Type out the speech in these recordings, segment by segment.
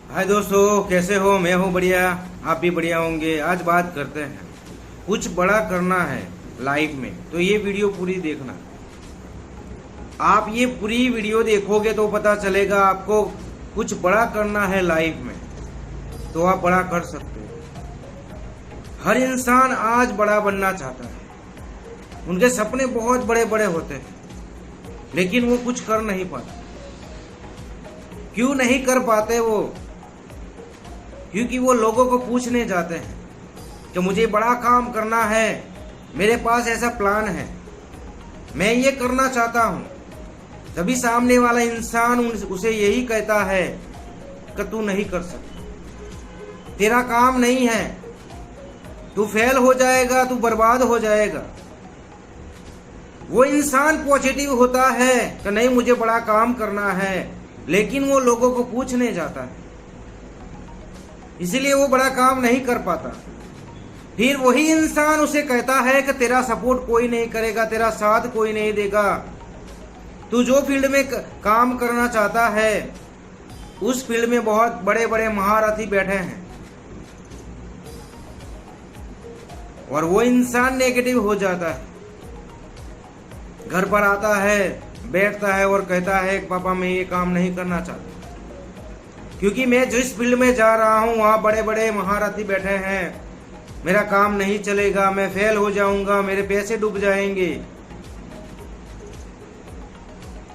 हाय दोस्तों, कैसे हो? मैं हूँ बढ़िया, आप भी बढ़िया होंगे। आज बात करते हैं, कुछ बड़ा करना है लाइफ में तो ये वीडियो पूरी देखना। आप ये पूरी वीडियो देखोगे तो पता चलेगा आपको कुछ बड़ा करना है लाइफ में तो आप बड़ा कर सकते हो। हर इंसान आज बड़ा बनना चाहता है, उनके सपने बहुत बड़े बड़े होते हैं लेकिन वो कुछ कर नहीं पाते। क्यों नहीं कर पाते वो? क्योंकि वो लोगों को पूछने जाते हैं कि मुझे बड़ा काम करना है, मेरे पास ऐसा प्लान है, मैं ये करना चाहता हूं। तभी सामने वाला इंसान उसे यही कहता है कि तू नहीं कर सकता, तेरा काम नहीं है, तू फेल हो जाएगा, तू बर्बाद हो जाएगा। वो इंसान पॉजिटिव होता है कि नहीं मुझे बड़ा काम करना है, लेकिन वो लोगों को पूछने जाता है, इसलिए वो बड़ा काम नहीं कर पाता। फिर वही इंसान उसे कहता है कि तेरा सपोर्ट कोई नहीं करेगा, तेरा साथ कोई नहीं देगा, तू जो फील्ड में काम करना चाहता है उस फील्ड में बहुत बड़े बड़े महारथी बैठे हैं। और वो इंसान नेगेटिव हो जाता है, घर पर आता है, बैठता है और कहता है पापा मैं ये काम नहीं करना चाहता क्योंकि मैं जिस फील्ड में जा रहा हूं वहां बड़े बड़े महारथी बैठे हैं, मेरा काम नहीं चलेगा, मैं फेल हो जाऊंगा, मेरे पैसे डूब जाएंगे।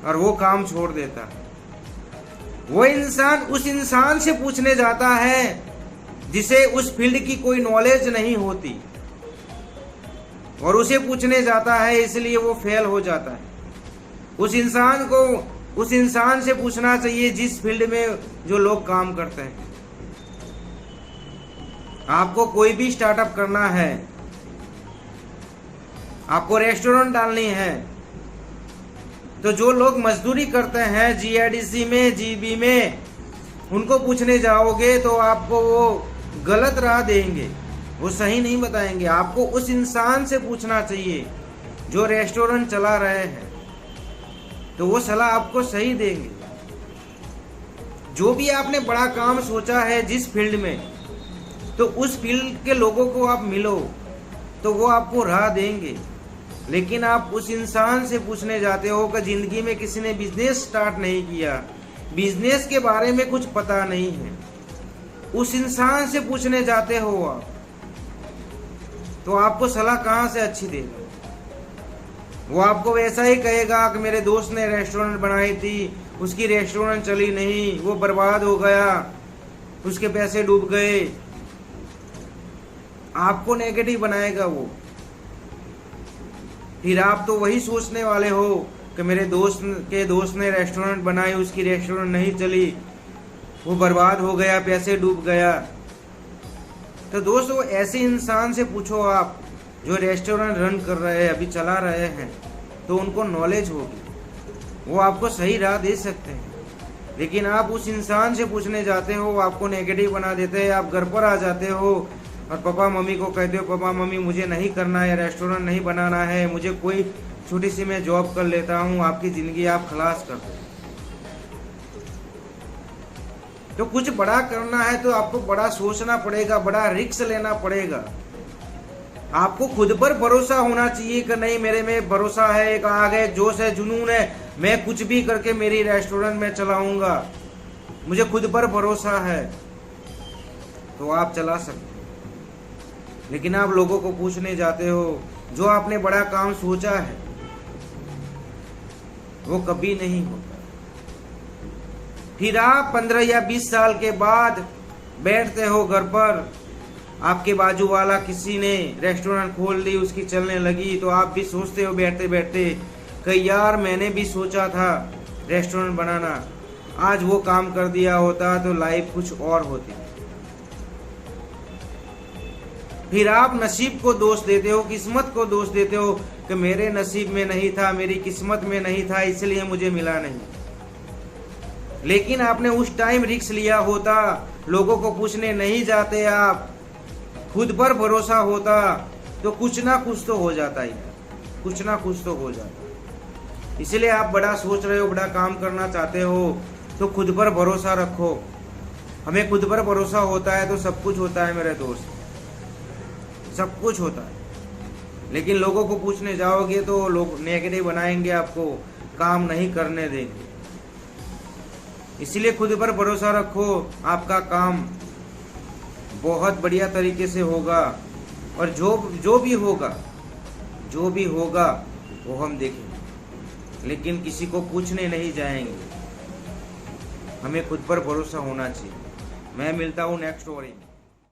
और वो काम छोड़ देता है। वो इंसान उस इंसान से पूछने जाता है जिसे उस फील्ड की कोई नॉलेज नहीं होती और उसे पूछने जाता है, इसलिए वो फेल हो जाता है। उस इंसान को उस इंसान से पूछना चाहिए जिस फील्ड में जो लोग काम करते हैं। आपको कोई भी स्टार्टअप करना है, आपको रेस्टोरेंट डालनी है, तो जो लोग मजदूरी करते हैं जीआईडीसी में, जीबी में, उनको पूछने जाओगे तो आपको वो गलत राह देंगे, वो सही नहीं बताएंगे। आपको उस इंसान से पूछना चाहिए जो रेस्टोरेंट चला रहे हैं, तो वो सलाह आपको सही देंगे। जो भी आपने बड़ा काम सोचा है जिस फील्ड में, तो उस फील्ड के लोगों को आप मिलो तो वो आपको राह देंगे। लेकिन आप उस इंसान से पूछने जाते हो कि जिंदगी में किसी ने बिजनेस स्टार्ट नहीं किया, बिजनेस के बारे में कुछ पता नहीं है, उस इंसान से पूछने जाते हो आप, तो आपको सलाह कहां से अच्छी देगा? वो आपको वैसा ही कहेगा कि मेरे दोस्त ने रेस्टोरेंट बनाई थी, उसकी रेस्टोरेंट चली नहीं, वो बर्बाद हो गया, उसके पैसे डूब गए। आपको नेगेटिव बनाएगा वो। फिर आप तो वही सोचने वाले हो कि मेरे दोस्त ने रेस्टोरेंट बनाई, उसकी रेस्टोरेंट नहीं चली, वो बर्बाद हो गया, पैसे डूब गया। तो दोस्तों ऐसे इंसान से पूछो आप जो रेस्टोरेंट रन कर रहे हैं, अभी चला रहे हैं, तो उनको नॉलेज होगी, वो आपको सही राह दे सकते हैं। लेकिन आप उस इंसान से पूछने जाते हो, आपको नेगेटिव बना देते हैं। आप घर पर आ जाते हो और पापा मम्मी को कहते हो, पापा मम्मी मुझे नहीं करना है, रेस्टोरेंट नहीं बनाना है, मुझे कोई छोटी सी मैं जॉब कर लेता हूँ। आपकी जिंदगी आप खलास कर दो। तो कुछ बड़ा करना है तो आपको बड़ा सोचना पड़ेगा, बड़ा रिस्क लेना पड़ेगा। आपको खुद पर भरोसा होना चाहिए कि नहीं मेरे में भरोसा है, एक आगे जोश है, जुनून है, मैं कुछ भी करके मेरी रेस्टोरेंट में चलाऊंगा, मुझे खुद पर भरोसा है, तो आप चला सकते हो। लेकिन आप लोगों को पूछने जाते हो, जो आपने बड़ा काम सोचा है वो कभी नहीं होता। फिर आप 15 या 20 साल के बाद बैठते हो घर पर, आपके बाजू वाला किसी ने रेस्टोरेंट खोल ली, उसकी चलने लगी, तो आप भी सोचते हो बैठते बैठते कि यार मैंने भी सोचा था रेस्टोरेंट बनाना, आज वो काम कर दिया होता तो लाइफ कुछ और होती। फिर आप नसीब को दोष देते हो, किस्मत को दोष देते हो कि मेरे नसीब में नहीं था, मेरी किस्मत में नहीं था, इसलिए मुझे मिला नहीं। लेकिन आपने उस टाइम रिस्क लिया होता, लोगों को पूछने नहीं जाते, आप खुद पर भरोसा होता, तो कुछ ना कुछ तो हो जाता ही, कुछ ना कुछ तो हो जाता। इसलिए आप बड़ा सोच रहे हो, बड़ा काम करना चाहते हो, तो खुद पर भरोसा रखो। हमें खुद पर भरोसा होता है तो सब कुछ होता है मेरे दोस्त, सब कुछ होता है। लेकिन लोगों को पूछने जाओगे तो लोग नेगेटिव बनाएंगे, आपको काम नहीं करने देंगे। इसलिए खुद पर भरोसा रखो, आपका काम बहुत बढ़िया तरीके से होगा। और जो भी होगा वो हम देखेंगे, लेकिन किसी को पूछने नहीं जाएंगे। हमें खुद पर भरोसा होना चाहिए। मैं मिलता हूँ नेक्स्ट स्टोरी में।